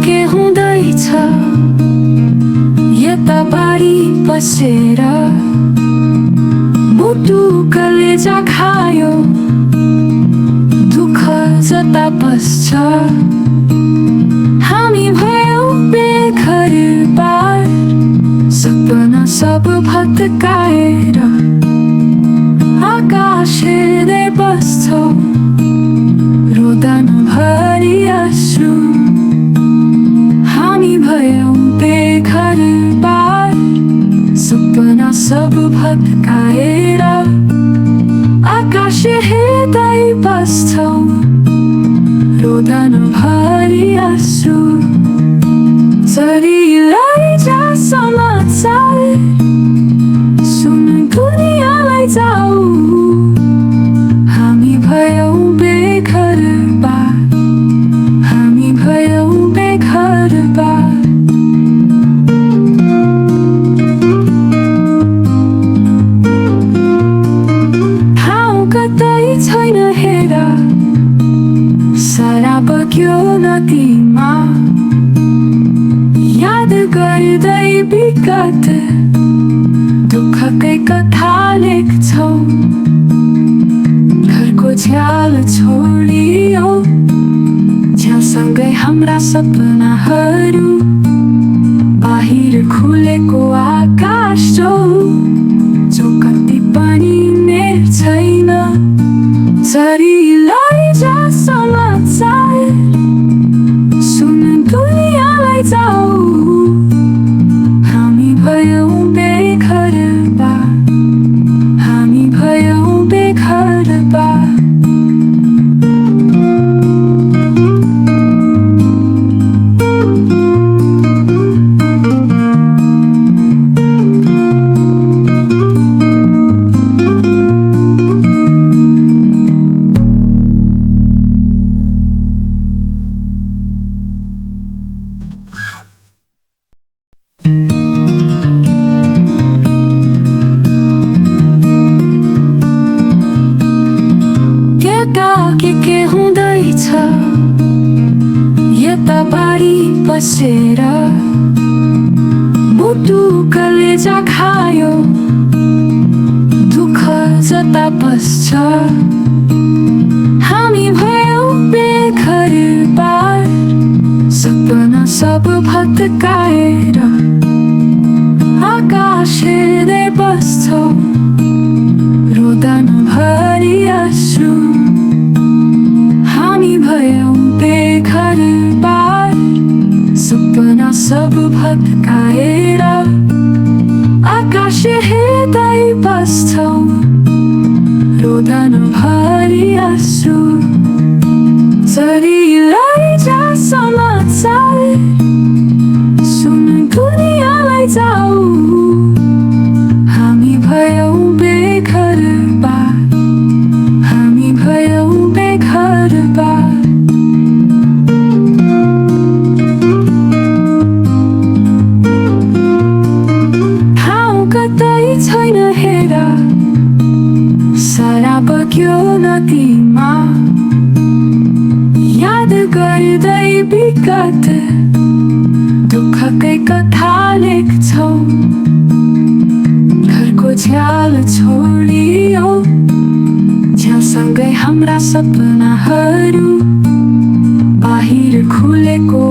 के हुँदैछ यता बारी बसेर मुटु कलेजा खायो दुःख जता बस्छ हामी भयौं बेघर बार सपना सब भत्काएर आकाश हेर्दै बस्छौ रोदन भरि आँसु हामी भयौं बेघर बार सपना सब भत्काएर आकाश हेर्दै बस्छौ रोदन भरि आँसु चरीलाई जा समाचार सुन दुनियाँलाई जाऊ हामी भयौं बेघर बार हामी भयौं बेघर बार ठाउँ कतै छैन हेर सारा बग्यो नदीमा याद गर्दै विगत दुःखकै कथा लेख्छौ घरको झ्याल छोडियो झ्यालसँगै हाम्रा सपनाहरू बाहिर खुलेको आकाश जो कति पनि मेल छैन चरीलाई जा समाचार सुन दुनियाँलाई जाऊ हामी भयौं बेघर बार हामी भयौं बेघर बार के हुँदैछ यता बारी बसेर मुटु कलेजा खायो दुःख जता बस्छ हामी भयौं बेघर बार सपना सब भत्काएर आकाश हेर्दै बस्छौ रोदन भरि आँसु हामी भयौं बेघर बार सपना सब भत्काएर आकाश हेर्दै बस्छौ रोदन भरि आँसु चरीलाई जा समाचार सुन दुनियाँलाई जाऊ हामी भयौं बेघर बार हामी भयौं बेघर बार ठाउँ कतै छैन हेर सारा बग्यो नदीमा याद गर्दै विगत दुःखकै कथा लेख्छौ घरको झ्याल छोडियो झ्यालसँगै हाम्रा सपनाहरू बाहिर खुलेको